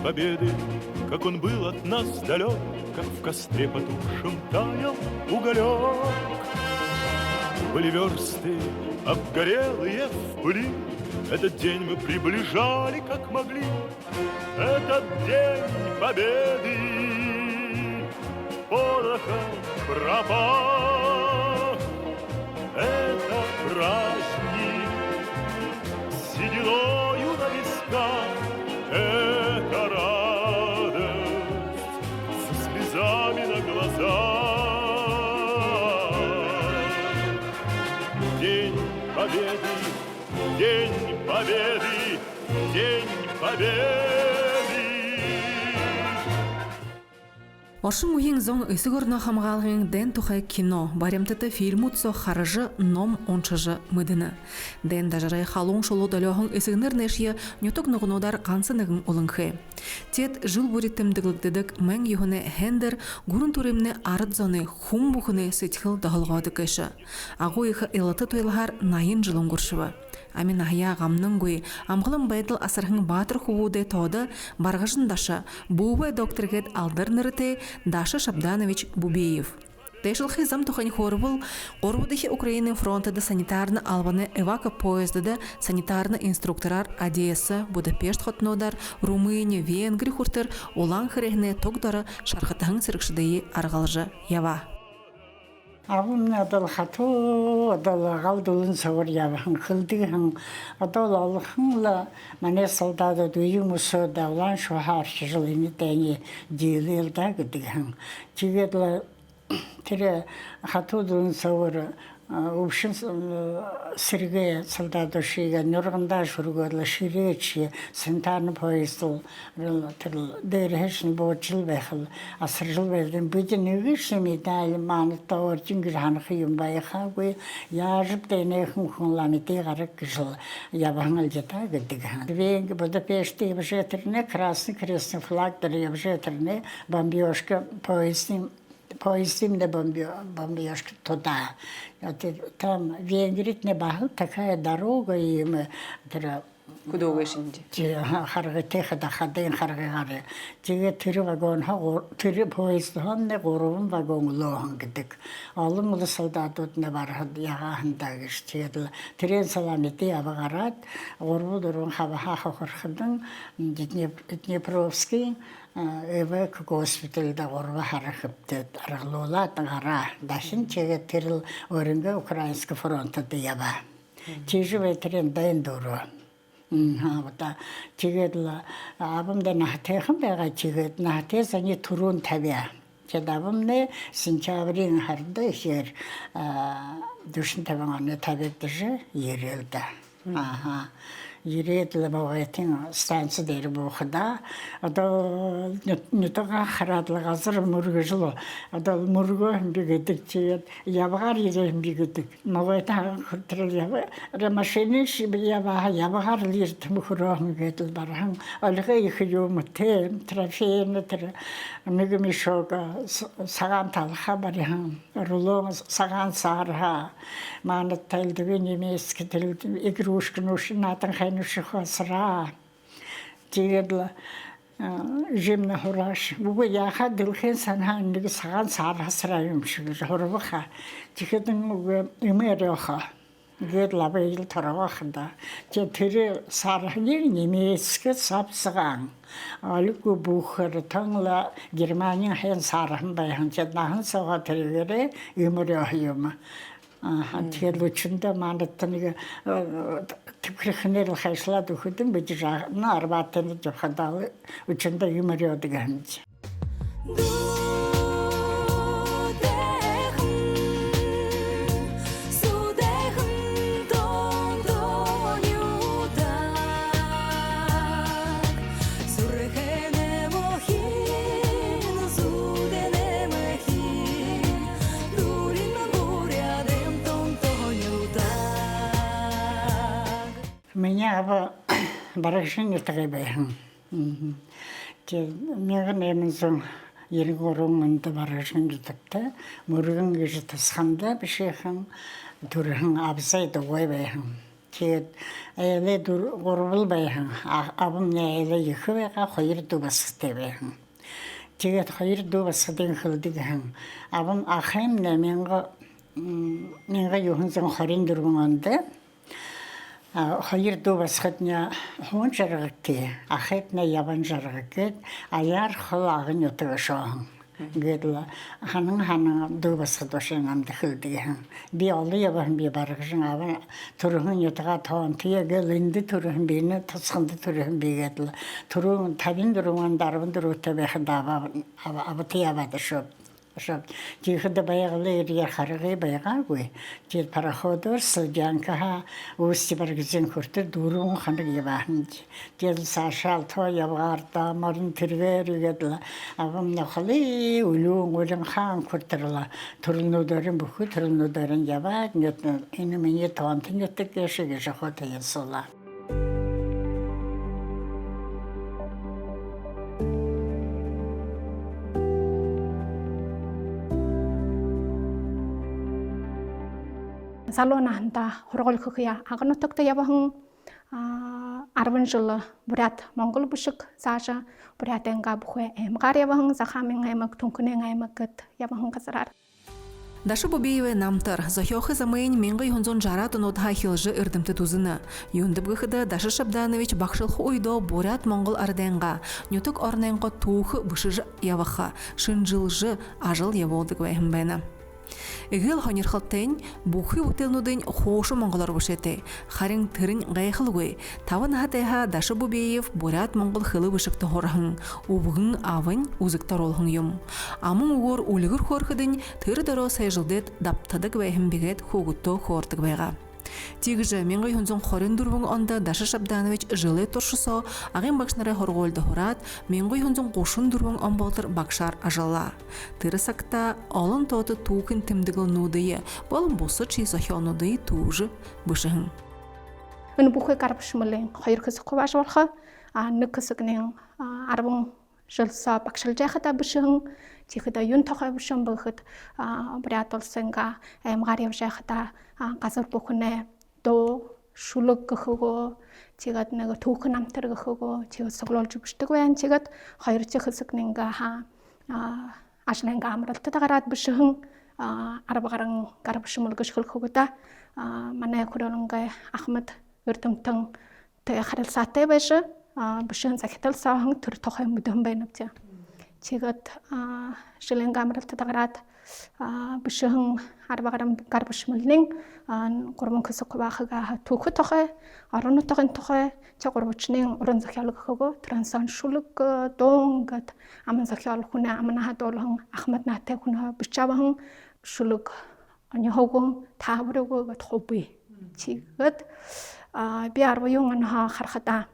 победы, как он был от нас далек, как в костре потухшем таял уголек. Были версты обгорелые в пыли, этот день мы приближали, как могли. Этот день победы порохом пропах. Это праздник сединою на висках. Это радость со слезами на глазах. День победы, день победы, день победы. Оршин үеийн зон эсэг орно хамгаалгын дэн тухай кино баримтата фильмуцо харжы ном ончыжы мыдыны. Дэн дажарай халун шолу далёхан эсэгнер нэшье нютук нугнудар канцынығын олыңхы. Тет жыл буритімдіглікдідік мәң юхыны хендер гурын туремне арыд зоны хум бухыны сетхыл дағылғады кэші. Ағу иқы илаты тойлығар найын жылын күршівы. Амин ахя гамның гуй амғылым байдыл асырхың батыр хувуды тоды барғышын дашы буыбай докторгет алдыр нырыты Даша Шабданович Бубеев. Тешылхи зам тухань хорвыл Орвудыхи Украины фронтыда санитарны албаны эвака поездыда санитарны инструкторар Одесса, Будапешт хотнодар, Румыния, Венгрия хуртыр улан хрехне тогдары шархатахың сырыкшыдайы арғалжы ява. Абым надал хату адал галдулын савар явахын хылдыгын адал алхынла мане солдаты дуюмусу давлан шухар шжилыны тени дилелда гдыгын тигедла тере хату дулын савар общем Сергей солдаты шига нурганда шургодла ширечи санитарный поезд дэрхэшн боочил байхал асаржил байдан бидэн нэгшми дайл манта орчин гэрханах юм байхаагүй яажб дэнэхэн хунланы тэгарэг гжил явангал жата гэдэг. Венг Будапешт явжэтерне красный крестный флаг дэр явжэтерне бомбёжка поездим на бомбёжка туда. Там в Венгрии не была такая дорога, и мы Куда вы шинди? Харгатеха да хаден харгагаре. Тиге три вагонха, три поезда, не горовым вагон лохан гэдэг. Олон улы солдатууд не барахад ягаахандаа гэж тэгээд трен саламити авагараад гурван дөрвөн хаваха хорходан Днепровский эвак госпитальда гурва харахыптэд аргалуулаад гараа. Дашин тэгээд тэрл өрөнгө Украинский фронтод ява. Чижвэ трен दैन дөрөө. Вот тэгээд абамда нахтэхэн байгаа чигэд нахтээс ани түрүүн тавиа. Тэгээд абамны сентябрийн хард ихэр дүшин таван оны тавьдаж ирэлдэ. Аха. Ирээдл богатын станц дээр буухда одоо нутага хараадл газар мөргөжлөө одоо мөргөө би гэдэг чигээд явгаар ирэх би гэдэг могойта хөтрөл ява машины явгаар ирэх мөхрөө гэдэг бархан олгоо их юм те трафин тэр нэг мишог саган талха бархан рулон саган сарха манат тайлдвэ немецк тэр игрушка нушнатан Шихосра, тигедла, жимна хураш. Буга яха дилхен санхан нэг саган сархасра юм шиг хорвоха. Тигедэн имэрэха. Гэдла бэйл таравахда. Тэр сархны немецк сапсаган. Алку бухар тангла Германия хэн сархан байхан чаднахан сага тэргэрэ имэрэх юм. Тэгээд лучунда манаттаныг төвхрхнэр хайшлаад өгөхөд бид нарбатанд жохадаа учунда юмрёдаг хэмж. Меня барашин тагайбахан. Тэ мягнэмэн ергорон барашин гэдэгтэй мөргөн гэж тасханда бишэхэн төрхэн авсайд уйбахан. Тэгээд айле гурвал байхан авамны айле ихвэга хоёр дүү бастай байхан. Тэгээд хоёр дүү басдын хөлдөг хан авам ахым 1924 онд хоёр дүү басхадня хуун жаргакки ахэтна яван жаргакки аяар хол агын ятгашаа гэдэл ханан дүү басхад башин амд хөлдөг би олон яван би баргажин аван төрхөн ятга тоон тэгээд энд төрхөн би нэ тасханд төрхөн би гэдэл төрөн 54 онд 14 та байхад аваад шоп Тихо баяглы ирья харгы байгаагүй. Тэр пароходор Славянка Усти баргизэн хүртэл дөрвөн хоног яваанд. Тэр сашаал тоо яваарда морин тэрвэргээд авам нохли үлэн хаан хүртэл төрнүүдэрэн бүхэл төрнүүдэрэн яваад энэ миний тоон тэнгэтэг шиг жахот ясуулаа. Салонахта хорголхохя агнутагта явахан 10 жил бурят Монгол бушиг цаашаа бурятэнга бүхэ эмгар явахан захамын аймаг түнхнэн аймагт явахан газараар Даша Бубиеве намтар захёхы замын 1960 онод хахилжы эрдэмтэд үзіні. Юндыбгыхыда Даша Шабданович бақшылхы ойдо бурят Монгол арденга нютук орненго туухы бышыжы яваха шынжылжы ажыл яволдык вайхым байна. Игыл хонирхалтен бухи утелнудын хошу монголор бушете харин тырын гайхылгой таван хатайха Даша Бубиев бурят монгол хылы бышыкты хорхын убгын авын узыктар олхын юм амын угор улыгыр хорхыдын тыры даро сайжылдет даптадык вайхым бигет хугутто хортык байга Тигже 1924 онда Даша Шабданович жылы туршысо ағын бақшнары хорголды хорат 1934 он болтыр бақшар ажалла. Тырысакта олын тоты туқын тімдігіл нудыйы, болын босы чизахи онудыйы туужы бышығын. Үні бұқы қарпышымылың қойыр кісі қобаш олқы, нүк кісігінің арбың жылса бақшыл жайқыда бышығын, Тихода юн тохай бушам бахат бурят олсенга эмгарев жахта газар бухне до шулук гхого тигат нега түүхэн амтар гхого тигат соглолж бушдаг байна тигат хоёр чихсэгнэнга ашнанга амралтад гараад бушхан арбагаран гарбшмул гшхөлхөгда манай хөрөнгө Ахмад өртөмтөн тэ харалсаатай байж бушхан захитал саахан төр тохай мүдэн байна гэж Тигат жилэн гамралтад гараад бушхан арбагаран гарбшмулның гурван këсэг бахага түүх тохой оронотойн тохой чагурвчны уран захиалгахого трансан шулук донгат аман захиал хүнэ амнахад олон Ахмад наатай хүнэ бичаван шулук аньхогон тааврого гот хобби чигат би арваюн анха хархата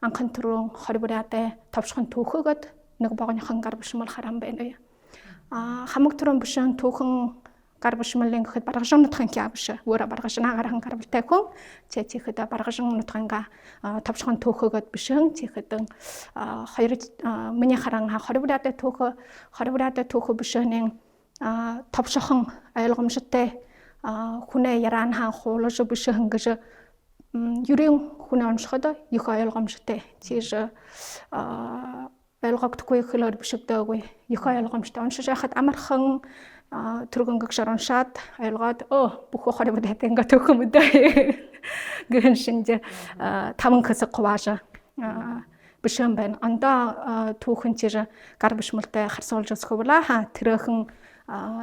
анхан түрэн хорбураатай товшхон түүхөгөд нэг багныхан гарбшмал харам байна. Хамаг түрэн бушхан түүхэн гарбшмалын гэхэд баргажин нутгийн кябш өөр баргажина гарахан гарбалтай хүн чэчихэд баргажин нутганга товшхон түүхөгөд бишэн чихэдэн хоёр миний харан хорбураатай түүхө бишэнийн товшхон ойлгомжтой хүнээ яран хаан хуулж бишэн гэж юрийн хүн онцгод их ойлгомжтой тийж ойлгогдохгүй хэлээр бишэгдээгүй их ойлгомжтой оншиж яхад амархан түргөнгөг шароншаад ойлгоод бүх хорбураатай ингээ түүхэн мэдээ гэн шинж таван хэсэг хувааж бишэн байна анда түүхэн чир гар бишмэлтэй харсуулж өсгөвла тэрхэн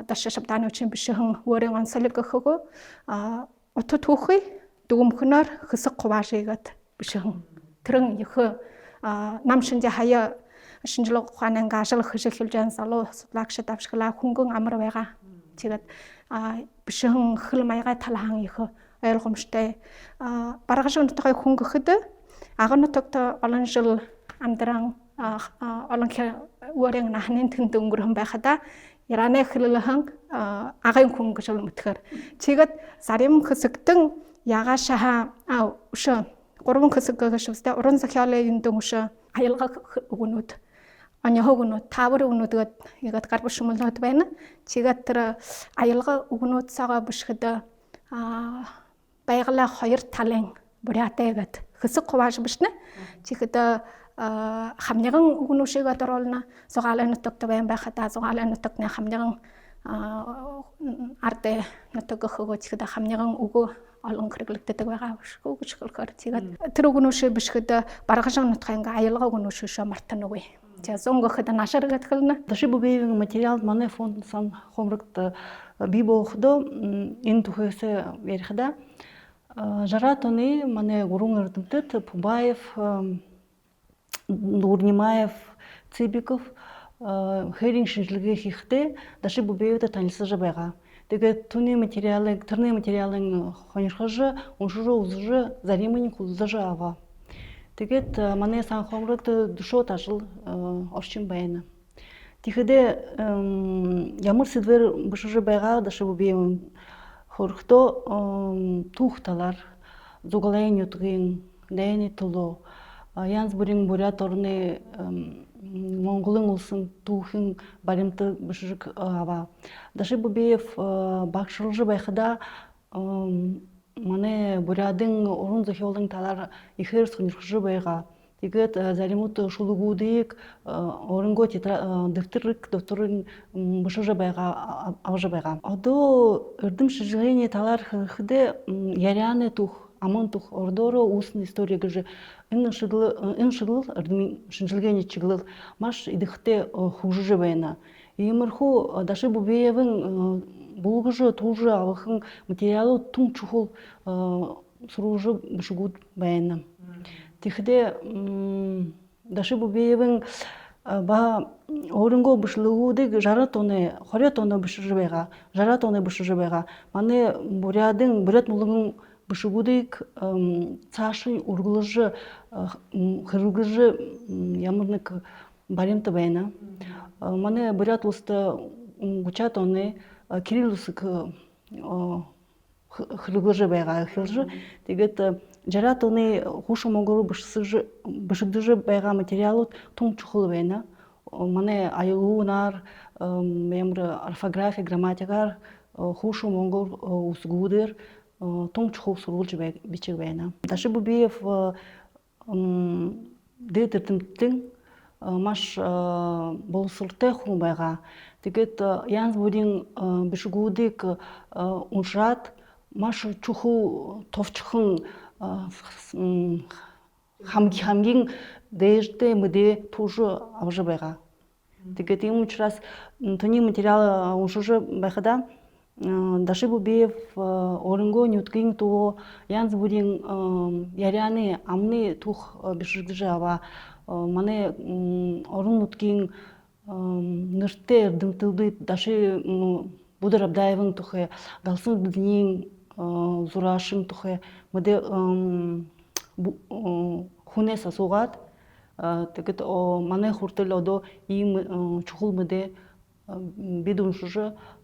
Даша Шабдановичийн бишэн өөрийн онцлог өгөхөө утга түүхий дүгмхнөр хэсэг хуваажгээд бишэн тэрэн их нам шинжээ хаяа шинжлэх ухааны ажил хөшөлж залуу судлаагч давшглаа хөнгөн амар байгаа. Тэгээд бишэн хөл маяга талхан их ойлгомжтой баргажин нутгийн хүн гэхэд аган нутагт олон жил амдран олон өөрийн нахны тэнд өнгөрөн байхада Ираны хэллэхэн агын хүн гэж үлмтгэр. Тэгээд зарим хэсэгтэн ягаашаа өшөө гурван хэсэг гэшвстэй уран захиалын дэнд өшөө аялга өгнүүд аньхогнууд тавар өгнүүдгээд ягаад гарбшмулнууд байна. Тэгээд тэр аялга өгнүүд цагаа бишгэд байга аргалаа хоёр талын бурятайгад хэсэг хувааж бишнэ. Чихэд хамняган үгнүшигээ дөрүүлнэ. Зугаалын нутагт байн байхад зугаалын нутагт хамняган ард нутаг өгөхөө чихэд хамняган үгөө олон хэрэглэгддэг байгаа шүү гэж хэлэхээр тэгээд тэр үгнүшээ бишгэд баргашин нутгийн аялга үгнүшөөшөө мартан үгүй. За зөнгөхөд нашаргад хэлнэ. Даши бубеевин материал манай фонд сан хомрогт би бохдо энэ түхэсэ ярихда жаратоны манай гурван эрдэмтэд Пубаев, Нурнимаев, Цибиков хэрийн шинжилгээ хийхдээ Даши бубеевтэй танилцж байгаа. Тэгээд түүний материалыг тэрний материалын хоньорхож уншиж үзэж заримын хүлээж аваа. Тэгээд манай сан хомрогт душот ажил орчин байна. Тэгэхдээ ямар сэдвэр бишж байгаа Даши бубеев хөрөхдөө түүх талаар зугаалын нутгийн дэйний төлөө янз бүрийн бурят орны Монголын улсын түүхэн баримтыг бишж аваа. Даши бубеев багшилж байхада манай бурядын уран зохиолын талаар ихээр сонирхож байгаа. Тэгээд заримут шулгуудыг оронгоо дэвтэрийн бишж байгаа авж байгаа. Одоо эрдэм шижгээний талаар хэлэхдээ ярианы түүх, аман түүх ордоро үүсний история гэж энэ шигэл эрдэмийн шинжилгээний чиглэл маш идэвхтэй хөгжиж байна. Иймэрхүү Даши бубеевын булгаж түүж авах материалууд түн чухал сурвалж бишгүүд байна. Тэгэхдээ Даши бубеевын өөрөнгөө бишлэгүүдийг 60 оны 20 оны бишж байгаа. 60 оны бишж байгаа. Манай бурядын бурят мулган бишгүүдийг цаашин үргэлж хэрэгж ямар нэг баримт байна. Манай бурят улстай 30 оны Кирилл усыг хэрэгж байгаа. Тэгээд 60 оны хуучин монгол бишгдэж байгаа материалууд түн чухал байна. Манай аюунаар ямар орфография, грамматикаар хуучин монгол үсгүүдээр түн чухал сурвалж бичиг байна. Даши бубеев дээд эрдэмтдийн маш боловсролтой хүн байгаа. Тэгээд янз бүрийн бишгүүдийг уншаад маш чухал товчхон хамгийн дээштэй мэдээ түүж авж байгаа. Тэгээд ийм учраас түүний материал уншиж байхада Даши бубеев оронгоо нутгийн төв янз бүрийн ярианы амны түүх бишгэж аваа. Манай орон нутгийн нэртэй эрдэмтдүүд Даши Будар Абдаевын тухай, Галсан Дуднийн зураашин тухай мэдээ хүнээс асуугаад тэгээд манай хүртэл одоо ийм чухал мэдээ бид уншиж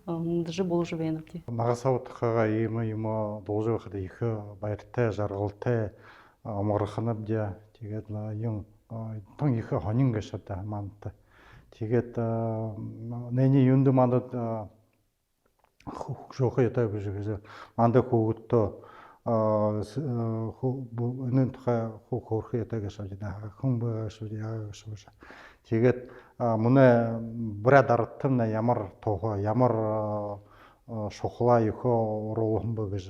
дэж болж байна. Нагасавтахага ийм юм болж байхад их баяртай, жаргалтай амгарханав дя. Тэгээд юм тон их хонин гэшэдэ мант. Тэгээд нэний юнд мандад жоохоо ятаа биш гэж манда хүүхдөө энэ тухай хөөх ятаа гэж хүн шүү яа шүү. Тэгээд мөнэ брад артын ямар тухай ямар шухлаа ёхоо уруулхан гэж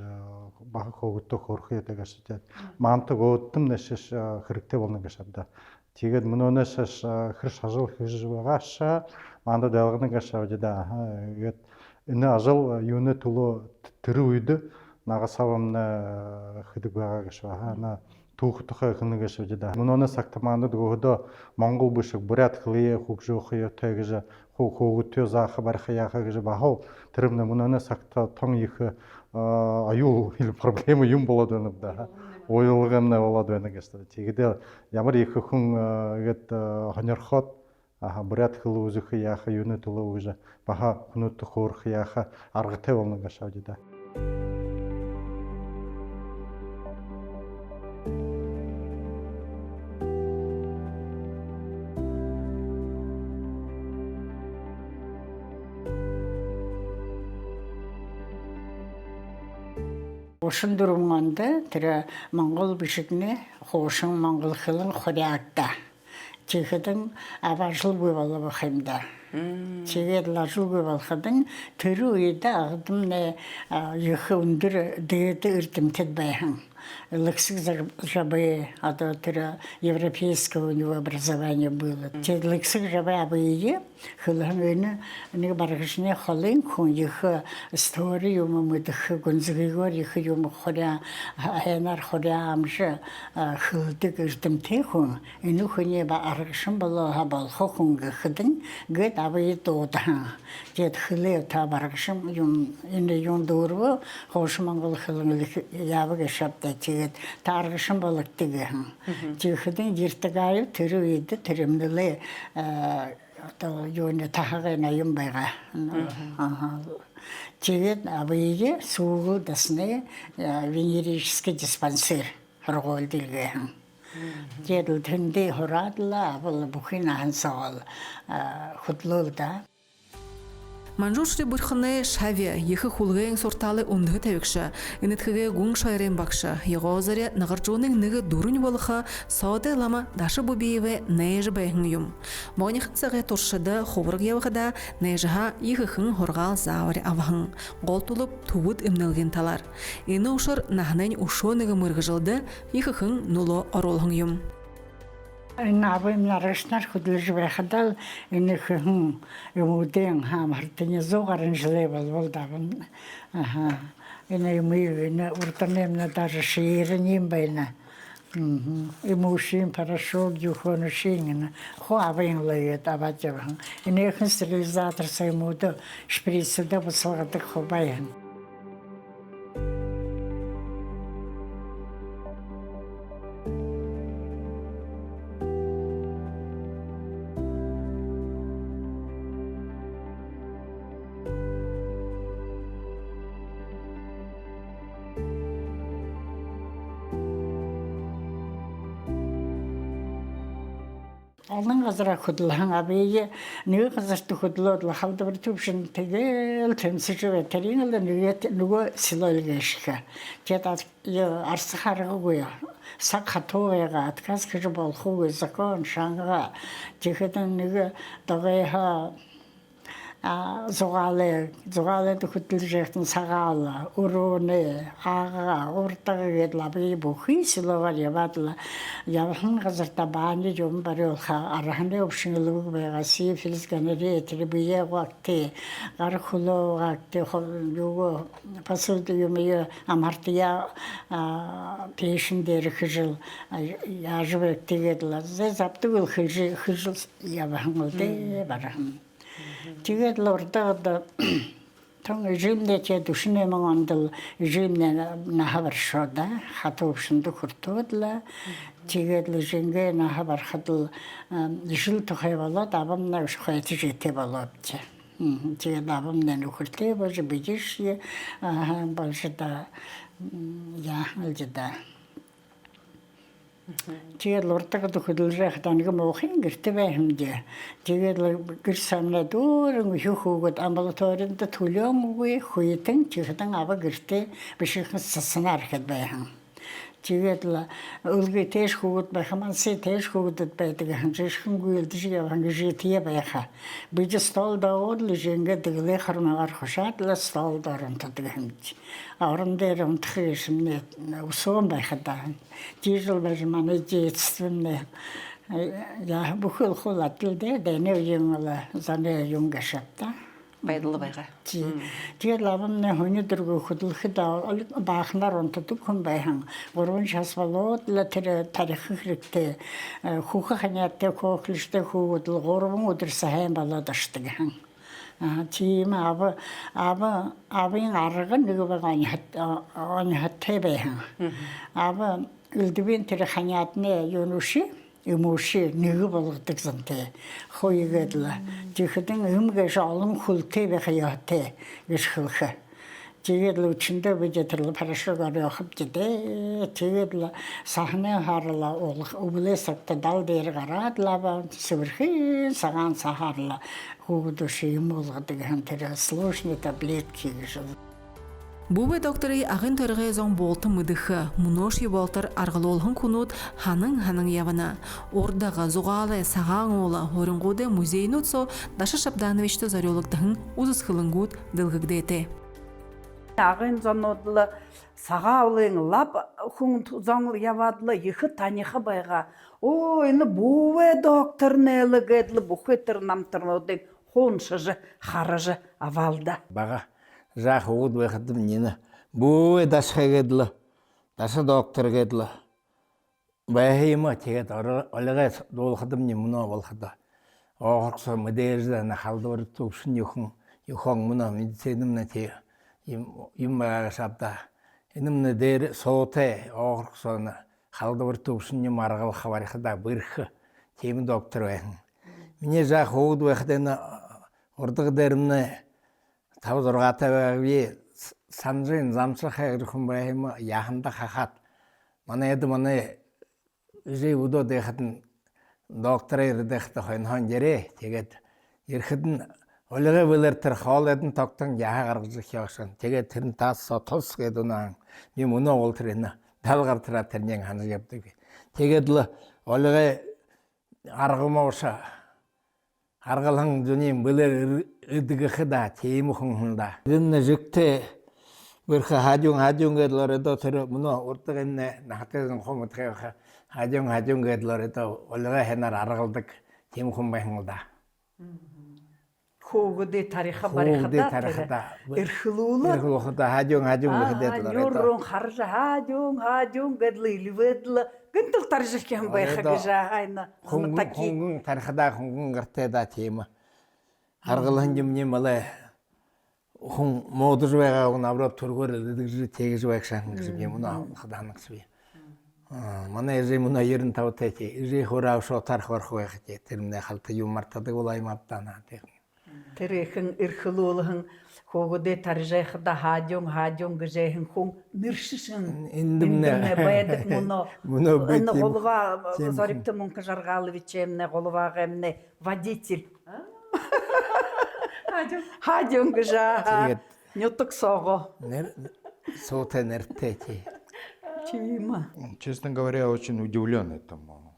баг хөөгдөө хөөх ятаа гэж мантаг өдтөм нэшш хэрэгтэй болно гэж шавда. Тэгээд мөнөөс хэр шажил хийж байгааша мандад ялгана гэж шавда. Тэгээд энэ ажил юуны төлөө тэр үед нагасавна хэдэг байгаа гэж байна. Түүх тухай хэнэг гэж байна. Мөнөөс актаманад гөдөө Монгол бишг бурят хлие хөгжөөх ётой гэж хөөгдөө заах барах яах гэж бахав. Тэр мөнөөс акта тон их аюул хэл проблем юм болоод байна да. Ойлгоомна болоод байна гэж. Тэгээд ямар их хүн гээд хоньорхоод бурят хэл үзэх яах юуны төлөө гэж баха хүнөт хөөрх яах аргатай болно гэж шавдаа. Ушын дөрөнгөндө тэр Монгол бишигне хоошин монгол хылын хорягда. Чихэдэн аваажлгүй болов хэмдэ. Тэгээд лажлгүй болохдэн тэр үедээ агдамны их өндөр дээд эрдэмтэд байсан. Лексик жабы, тэр европейского у него образование было. Те лексик жабы абые, хылханы нэг баргашны холын хүн их историю мөдөх гүнзгийгөр их юм хоря ханар хоря амш хылдэг эрдэмтэй хүн. Энэ хүний ба аргашин болоо болох хүн гэхдэн гэд абые дуудан. Тэгээд хылээ та баргашин юм энэ юм дөрвө хош монгол хылын яваг шапта тэгээд тааргашин болгодог юм. Чихэдэн гэртэг тэр үед тэр юмнэлээ одоо юуны тахагна юм байгаа. Тэгээд абие сууг дасны венерический диспансер харгуулдаг. Тэгээд тэндээ хураадлаа бол бүхний хансаал худлуулда. Манжуушри бурхны шаве их хулгын сурталы өндө тавигша энэтхэгээ гүн шайрын багша ягозаре нагаржууның нэг дөрүн болха сооде лама дашы бубиеве нэж бэхэн юм моних цагэ туршыда ховрыг явгада нежха иххэн хоргал заавар авхан голтулуп тувуд эмнэлген талар эне ушар нахнань ушоныгы мыргыжылды иххэн нуло оролхан юм. Энэ абым нарашнар хөдлөж байхадаа энэ хүн юмудын хамартны зугарын жилээ болвол давн энэ юм уртанемна даже ширэн юм байна. Эмушин парашют юхон шингэн хуавын лээд аваажсан. Энэ хэн стерилизатор саймууд шприцэд босгодог хобаян. Олон газар хөдлөн абие нэг газарт хөдлөөд халдвар төвшин тэгэл тэмцэж тэрийн л нөгөө сэлэлгээшхэ. Тэгээд арс харгаагүй саг хатуугаа отказ гэж болохгүй закон шанга. Тэгээд нэг дагайха зугаалаа хөдлөжсэн сагаал өрөөний ага уртагээд лаби бүхий сэлэгээр яваадла явхан газарта бааны юм бариулха арахны өвшинлөг байгаа сифилс ганери трибие вакте гархулоо вакте юу пасууд юм амартия пешин дээр хижил яажвэ тэгээд ла заптгул хижил явхан үлдээ барах. Тэгээд лордад тон режимдээ төшнээ мангандал режимнээ нахаваршода хатовшинд хүртөөдла тэгээд лжингээ нахавархад жил тохой болоод авамнаа шхайтж итэй болоод тэгээд авамнаа нөхөртэй болж бидиш болшда я алжда. Тэгээд лурдаг хөдөлрөх таныг моохын гэрте байхэмдээ. Тэгээд гэр самнаа дөрөн хөөхөөгд амбулаторинд төлөөмгүй хүйтэн чихдэн ава гэрте бишхэн саснаар хэд байхан. Тэгээд өлгөө тэш хөвд байхман си тэш хөвдөд байдаг ханжишхэнгүй элдэж явхан гжитие байха. Бид стол даавал жингээ дэглэ хармаар хушаад л стол доронтдаг хэмж. Орон дээр унтхишмне усон байхадаа. Дижил байж манай жийцвэмне я бүхэл хулатл дээр дэнэ юм л зане юм гашапта. Байдал байгаа. Тэгээд лавны хүний дөрөв хөдлөхөд баахнаар унтдаг хүн байхан. Гурван шас болоод л тэр тарих хэрэгтэй хүүхэн ханиатай хөөглөштэй хөвгөл гурван өдөр сайн болоод очдөг хан. Тийм авын арга нэг байгаа хаттай байхан. Ава үлдвэн тэр ханиадны юунуши эмоши нэг болгодог зантай хойгээд л тэгэхдээ юмгаш олон хүлтэй байх яатай гэж хэлхэ. Тэгээд л үчиндээ бид тэр парашютаар явахд тэгээд л сахны харлаа өвлөөсөд дал дээр гараад лава сөвөрхий сагаан сахарлаа хүүхдүүд юм болгодог хан тэр сложные таблетки гэж. Бубе докторы ағын төрге зоң болты мыдықы, мұнош болтыр арғылолғын күнут ханың явына. Ордағы зуғалы саған олы орынғуды музейін ұтсо Даша Шабдановичті зарелықтығын ұзыз қылыңғуд дылғыгдеті. Ағын зонудлы саға олың лап хүн зоңыл явадлы ехы таниха байға. Ойны бубе доктор нәлі гәдлі бұхетір намтырнудың хоншыжы, харыжы авалда. Баға жақ оғыд вәқытым нені бубе дашқа гәдлі, даша доктор гәдлі. Бәйхейма тегет олыға долқыдым не мұна болқыда. Оғырқса мүдежді қалды бір тұпшын юхон мұна медицинымна те юм бағаға шапта. Енімні дер соғытай оғырқсаны қалды бір тұпшын не марғал қаварықыда бірқы темі доктор вәқін. Мене жақ оғыд вәқытені ордығы дәрімні табызырғата вәғі санжын замшы қайғырқын бәйхейма яғында қақат. Мана еді мана Үжей ұдо дейхетін доктор дейхті қойынған жере, тегет ерхетін олығы біліртір қол едін тоқтың яға қарғызы кеуішін. Тегет түрін тасы тұс кеді ұнағын. Мен мұны олтырыны далғартыра түрінен қанжы кептігі. Тегетлі олығы арғыма ұша. Арғылың дүнен білір үдігі қыда, теймі құңғында. Дүнні жүкті бірқі хадюн кеділер еді түрі мұны ұртығынны нақтызын қомытқы Хажун гэдлэр это олга хэнар аргалдаг тийм хүн байхнда. Хогоде тариха барихада. Эрхлуула. Хажун гэдлэр. Нуррун харжа хажун гэдлэ ливэдлэ. Гэнтэл таржих юм байха гэжа хайна. Хүн тарихада хүн гэртэда тийм. Аргалхан юмне малай хүн модж байгаа хүн аврап төргөр эдэгж тэгж байгшаан гэсэн юм уу хадаанагс би. Манай ежи муна 95 тэти ежи хораа шотар хорхоо яхти тэрнэ халта юм мартадаг улай маптана тэг. Тэрхэн эрхлүүлхэн хогоде таржихда хажун гэжэхэн хүн нэршишэн эндэмнэ байдаг муно энэ голова зорипты мунка жаргалович эмне головага эмне водитель. Хажун гэжа нютук сого. Соте нэртэти. Честно говоря, очень удивлен этому.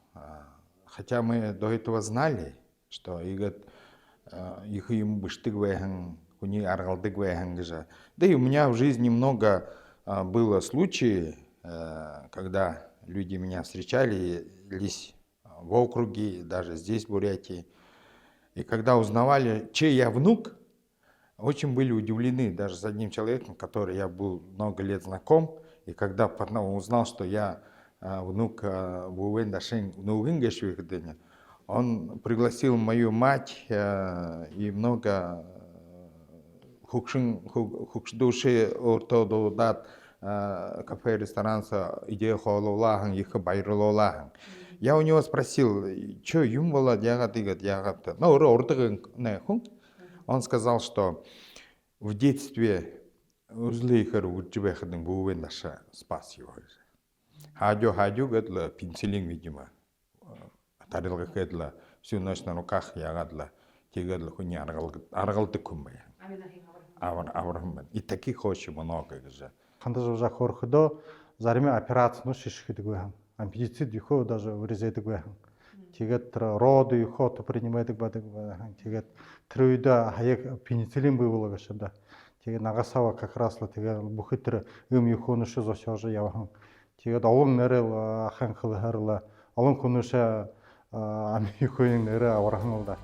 Хотя мы до этого знали, что их им быштык вэхэн, у них аргалдык вэхэн гжа. Да и у меня в жизни много было случаев, когда люди меня встречали в округе, даже здесь, в Бурятии. И когда узнавали, чей я внук, очень были удивлены даже с одним человеком, который я был много лет знаком. И когда потом узнал, что я внук Бувен Дашин Нугингешвихденя, он пригласил мою мать и много хукшдуши ортододат кафе, ресторан, идея хололаган, их байрологан. Я у него спросил, что юм было ягод, ну ортоган. Он сказал, что в детстве Узлейхер Уджбехден Бувен Даша спас его. Хадю гэдла пенсилин, видимо. Тарилга гэдла всю ночь на руках ягадла. Тегедла хуйни аргалды кумбая. И таких очень много же. Хандажа уже хорхдо зарими операцию шишхидэг байхан. Ампедицит юхо даже вырезайдаг байхан. Тегет роды юхо то принимайдаг байхан. Тегет трюйда хаяк пенициллин было гашада. Тэгээд Нагасава как раз тэгээд бүхэтэр юхонуш зошож явхан. Тэгээд олон нэрэл ахын хылхарла олон хүнүшэ амихойн нэрэ аварханлда.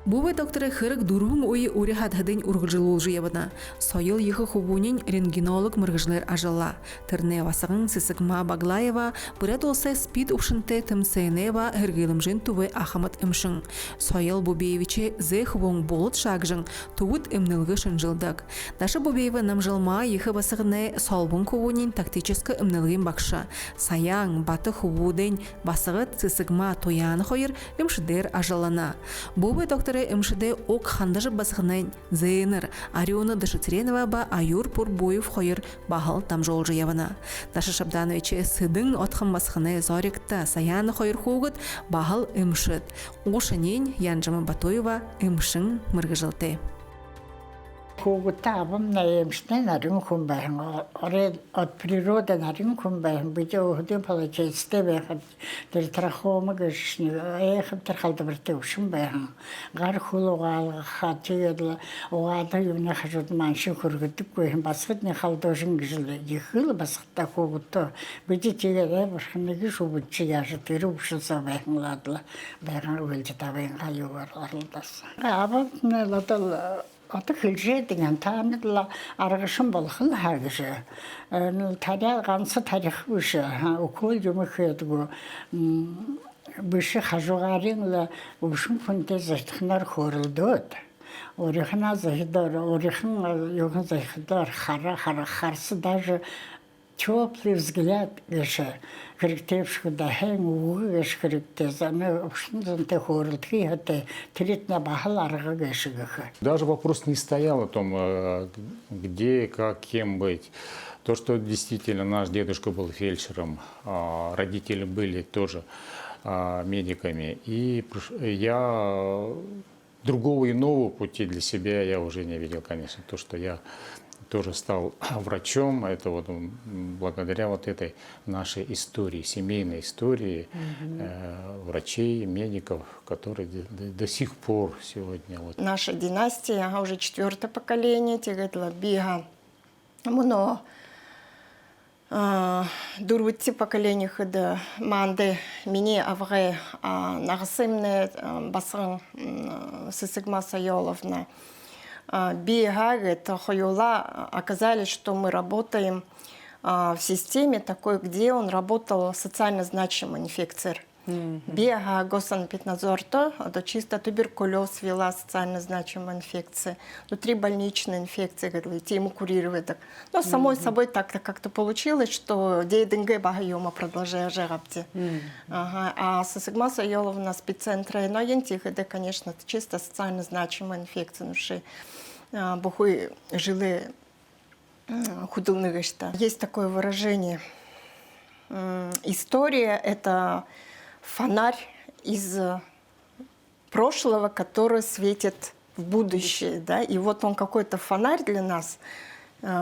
Бубе докторы хырык дурвун ойы ури хадхадын ургылжылуулжы ябына. Сойыл ехы хубунин рентгенолог мыргыжлар ажалла. Тырне васығын Сысыкма Баглаева бұрат олса спид ушынты тымсайнева хыргылымжын тувы ахамат имшын. Сойыл Бубеевиче зе хубун болот шагжын тувыт имнылғы шынжылдық. Даша Бубеева намжылма ехы басығыны солбун хубунин тактическы имнылғын бақша. Саяң баты хубудын басығыт Сысыкма тояны хойыр имшидер ажаллана. Бубе доктор МШД ок хандажы басығынай зейнір Ариона Дашыцеренова ба Аюр Пурбоев хойыр бағыл тамжол жиявына. Даша Шабдановиче сыдың отқын басығынай зоректі саяны хойыр хуғыт бағыл МШД. Ошынен Янжамы Батоева МШын мыргыжылты. хүүгутаа абам наемштай нарийн хүн байна. От природа нарийн хүн байна. Бид өхдөн получается байхад тэр трахомаг шни эхэм тэр халдвартай өвшин байна. Гар хулуугаалгахаа тэгээд угаалаа юуны хажууд маншин хөргөдөггүй юм басгадны халдуушин гэж ихэл басгатаа хүүгутаа бид тэгээд бархан нэг шүбч яаш тэр өвшилсаа байхлаад байгаан үлж тавын хаягаар орлоос. Абам надад одоо хэлжээдэг таамаг аргашин болох л хаагш. Тарай ганц тарих биш. Окол юм хийдэг. Биш хажуугарын л өвшин хүнтэй зэтхнэр хөрөлдөөд. Өөрийнхнөө зэхдэр өөрийнх нь юухан зэхдэр харс даже теплый взгляд гэшэ хэрэгтэй хэн үгээс хэрэгтэй замэ өвшинтэй хөрөлдгий хатэ тэрэтнэ бахал арга гэшгэх. Даже вопрос не стоял о том, где, как, кем быть. То, что действительно наш дедушка был фельдшером, родители были тоже медиками, и я другого иного пути для себя я уже не видел, конечно. То, что я тоже стал врачом, это вот благодаря вот этой нашей истории, семейной истории врачей, медиков, которые до сих пор сегодня. Вот. Наша династия, уже 4-е поколение, тегетла бига, муно дурвитти поколение хода манде мини авре нагсымне басын Сысыгма Сайоловна. Оказались, что мы работаем в системе такой, где он работал социально значимый инфекцер. Бига госанпиднадзорто, это чисто туберкулез вела социально значимая инфекция, внутрибольничная инфекция, говорите, ему курировать. Но самой собой так-то как-то получилось, что дейдинге багайома продолжая жерабти. А Сысыгма Сайоловна спеццентра иноентих, это, конечно, чисто социально значимая инфекция, бухой жилы худылные что. Есть такое выражение. История — это фонарь из прошлого, который светит в будущее. Да? И вот он какой-то фонарь для нас,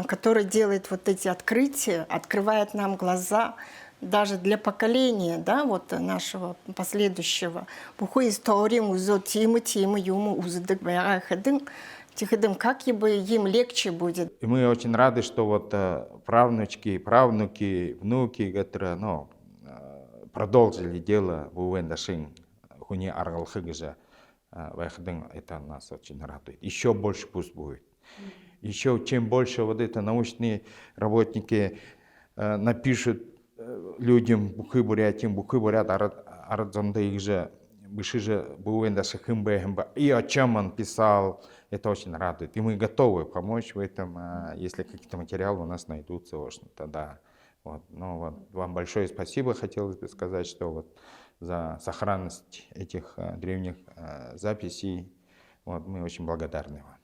который делает вот эти открытия, открывает нам глаза даже для поколения, да, вот нашего последующего. Бухой история музо тимы юму узыдык байрахадын. Тиходым, как им легче будет. И мы очень рады, что вот правнучки, правнуки, внуки, которые, продолжили дело в Уэндашин, хуни аргалхыгжа, это нас очень радует. Еще больше пусть будет. Еще чем больше вот это научные работники напишут людям бухы бурят, арадзонда их же, быши же Уэндаши хымбэ, и о чем он писал. Это очень радует. И мы готовы помочь в этом, если какие-то материалы у нас найдутся, тогда. Вот. Ну, вот. Вам большое спасибо, хотелось бы сказать, что вот за сохранность этих древних записей. Вот, мы очень благодарны вам.